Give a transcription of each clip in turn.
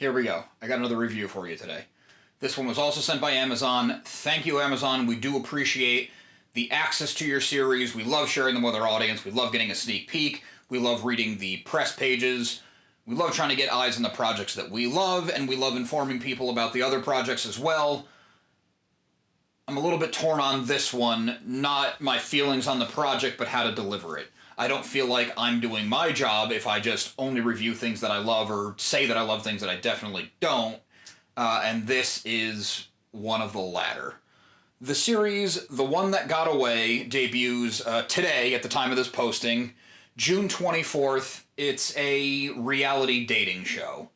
Here we go. I got another review for you today. This one was also sent by Amazon. Thank you, Amazon. We do appreciate the access to your series. We love sharing them with our audience. We love getting a sneak peek. We love reading the press pages. We love trying to get eyes on the projects that we love, and we love informing people about the other projects as well. I'm a little bit torn on this one, not my feelings on the project, but how to deliver it. I don't feel like I'm doing my job if I just only review things that I love or say that I love things that I definitely don't, and this is one of the latter. The series, The One That Got Away, debuts today at the time of this posting, June 24th. It's a reality dating show.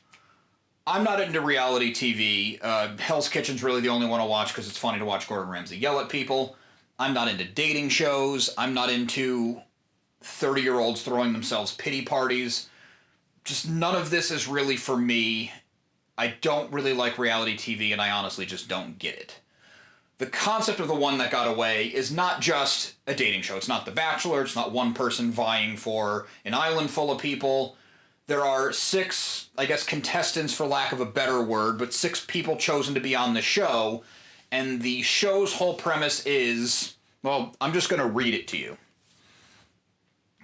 I'm not into reality TV. Hell's Kitchen's really the only one I watch because it's funny to watch Gordon Ramsay yell at people. I'm not into dating shows. I'm not into 30-year-olds throwing themselves pity parties. Just none of this is really for me. I don't really like reality TV, and I honestly just don't get it. The concept of The One That Got Away is not just a dating show. It's not The Bachelor. It's not one person vying for an island full of people. There are 6, I guess, contestants, for lack of a better word, but 6 people chosen to be on the show, and the show's whole premise is, well, I'm just going to read it to you.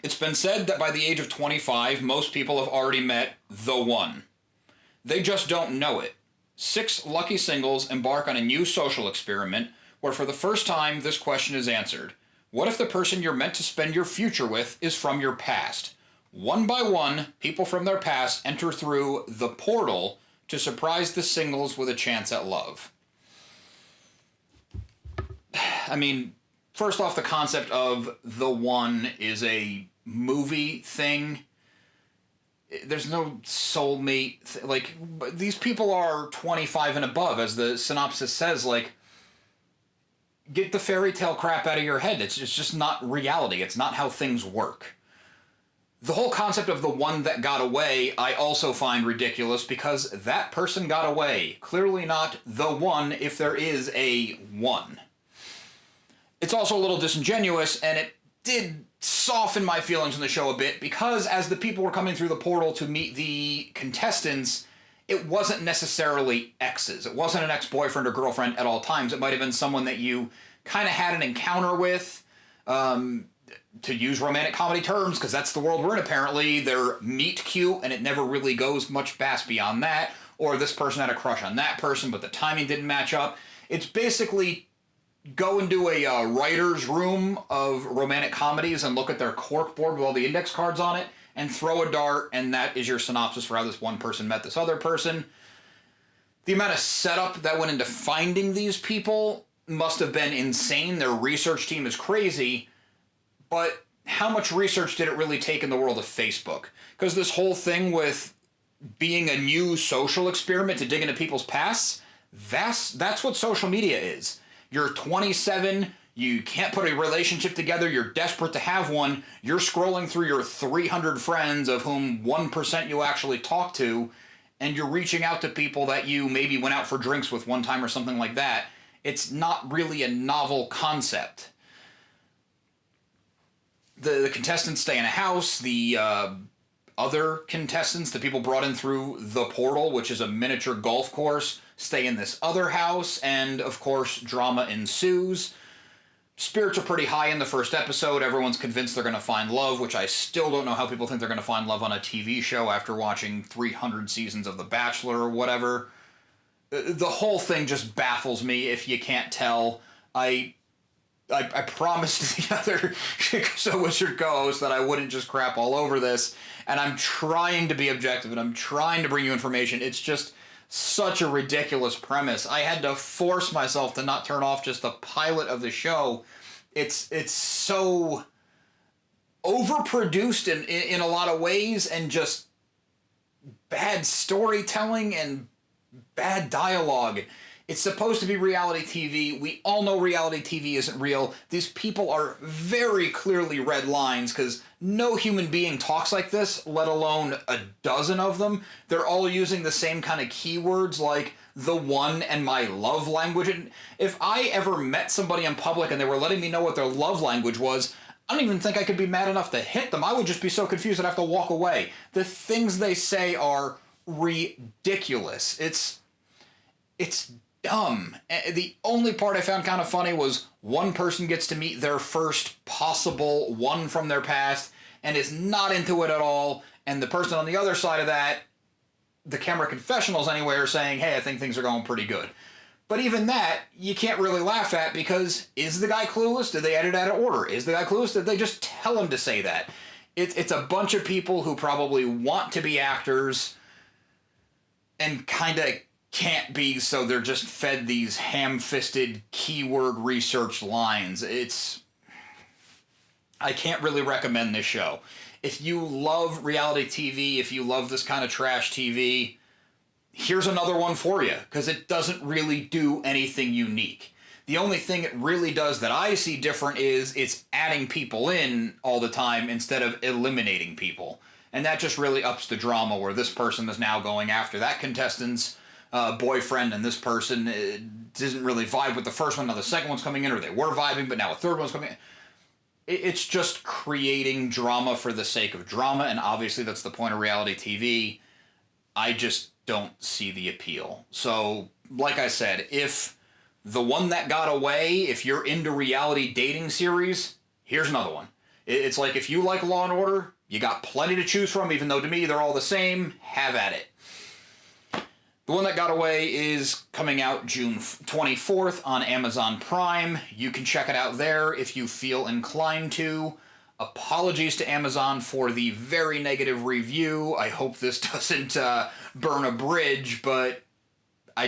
It's been said that by the age of 25, most people have already met the one. They just don't know it. 6 lucky singles embark on a new social experiment where for the first time this question is answered. What if the person you're meant to spend your future with is from your past? One by one, people from their past enter through the portal to surprise the singles with a chance at love. I mean, first off, the concept of The One is a movie thing. There's no soulmate. Like, these people are 25 and above, as the synopsis says. Like, get the fairy tale crap out of your head. It's just not reality. It's not how things work. The whole concept of The One That Got Away I also find ridiculous because that person got away. Clearly not the one if there is a one. It's also a little disingenuous, and it did soften my feelings on the show a bit because as the people were coming through the portal to meet the contestants, it wasn't necessarily exes. It wasn't an ex-boyfriend or girlfriend at all times. It might have been someone that you kind of had an encounter with, to use romantic comedy terms, because that's the world we're in apparently. They're meet cute, and it never really goes much past beyond that. Or this person had a crush on that person, but the timing didn't match up. It's basically go into a writer's room of romantic comedies and look at their corkboard with all the index cards on it and throw a dart, and that is your synopsis for how this one person met this other person. The amount of setup that went into finding these people must have been insane. Their research team is crazy, but how much research did it really take in the world of Facebook? Because this whole thing with being a new social experiment to dig into people's pasts, that's what social media is. You're 27, you can't put a relationship together, you're desperate to have one, you're scrolling through your 300 friends of whom 1% you actually talk to, and you're reaching out to people that you maybe went out for drinks with one time or something like that. It's not really a novel concept. The contestants stay in a house, the other contestants, the people brought in through the portal, which is a miniature golf course, stay in this other house, and of course drama ensues. Spirits are pretty high in the first episode. Everyone's convinced they're going to find love, which I still don't know how people think they're going to find love on a TV show after watching 300 seasons of The Bachelor or whatever. The whole thing just baffles me, if you can't tell. I promised the other So Wizard co-host that I wouldn't just crap all over this, and I'm trying to be objective, and I'm trying to bring you information. It's just such a ridiculous premise. I had to force myself to not turn off just the pilot of the show. It's so overproduced in a lot of ways, and just bad storytelling and bad dialogue. It's supposed to be reality TV. We all know reality TV isn't real. These people are very clearly red lines because no human being talks like this, let alone a dozen of them. They're all using the same kind of keywords like the one and my love language. And if I ever met somebody in public and they were letting me know what their love language was, I don't even think I could be mad enough to hit them. I would just be so confused I'd have to walk away. The things they say are ridiculous. It's dumb. The only part I found kind of funny was one person gets to meet their first possible one from their past and is not into it at all, and the person on the other side of that, the camera confessionals anyway, are saying, hey, I think things are going pretty good. But even that, you can't really laugh at, because is the guy clueless? Did they edit out of order? Is the guy clueless? Did they just tell him to say that? It's a bunch of people who probably want to be actors and kind of can't be, so they're just fed these ham-fisted keyword research lines. I can't really recommend this show. If you love reality TV, if you love this kind of trash TV, here's another one for you, because it doesn't really do anything unique. The only thing it really does that I see different is it's adding people in all the time instead of eliminating people. And that just really ups the drama, where this person is now going after that contestant's boyfriend, and this person doesn't really vibe with the first one. Now the second one's coming in, or they were vibing, but now a third one's coming in. It's just creating drama for the sake of drama, and obviously that's the point of reality TV. I just don't see the appeal. So, like I said, if the one that got away, if you're into reality dating series, here's another one. It's like, if you like Law and Order, you got plenty to choose from, even though to me they're all the same. Have at it. The one that got away is coming out June 24th on Amazon Prime. You can check it out there if you feel inclined to. Apologies to Amazon for the very negative review. I hope this doesn't burn a bridge, but I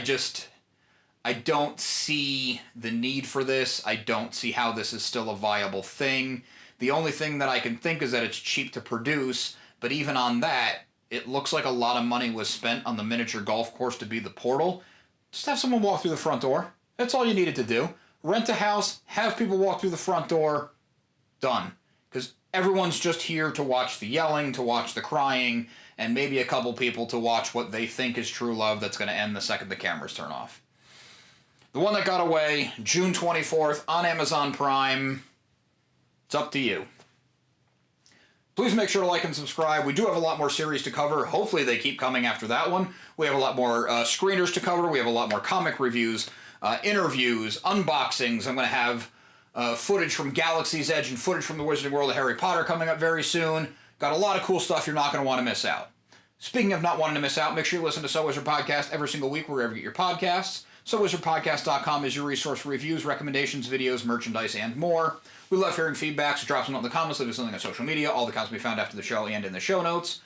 don't see the need for this. I don't see how this is still a viable thing. The only thing that I can think is that it's cheap to produce, but even on that, it looks like a lot of money was spent on the miniature golf course to be the portal. Just have someone walk through the front door. That's all you needed to do. Rent a house, have people walk through the front door, done. Because everyone's just here to watch the yelling, to watch the crying, and maybe a couple people to watch what they think is true love that's going to end the second the cameras turn off. The one that got away, June 24th on Amazon Prime. It's up to you. Please make sure to like and subscribe. We do have a lot more series to cover. Hopefully they keep coming after that one. We have a lot more screeners to cover. We have a lot more comic reviews, interviews, unboxings. I'm going to have footage from Galaxy's Edge and footage from the Wizarding World of Harry Potter coming up very soon. Got a lot of cool stuff you're not going to want to miss out. Speaking of not wanting to miss out, make sure you listen to So Wizard Podcast every single week wherever you get your podcasts. SoWizardPodcast.com is your resource for reviews, recommendations, videos, merchandise, and more. We love hearing feedback, so drop some note in the comments, leave us something on social media. All the accounts can be found after the show and in the show notes.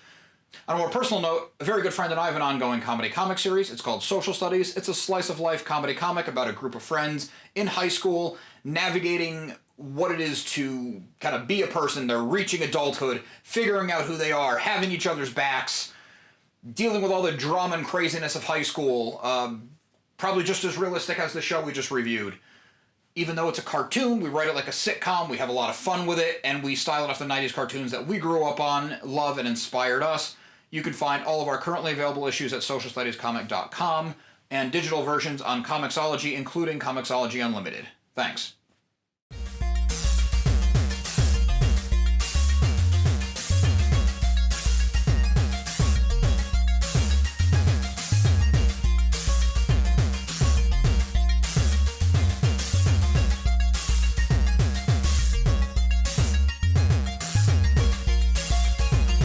On a more personal note, a very good friend and I have an ongoing comedy comic series. It's called Social Studies. It's a slice-of-life comedy comic about a group of friends in high school navigating what it is to kind of be a person. They're reaching adulthood, figuring out who they are, having each other's backs, dealing with all the drama and craziness of high school. Probably just as realistic as the show we just reviewed. Even though it's a cartoon, we write it like a sitcom, we have a lot of fun with it, and we style it off the 90s cartoons that we grew up on, love, and inspired us. You can find all of our currently available issues at socialstudiescomic.com, and digital versions on Comixology, including Comixology Unlimited. Thanks.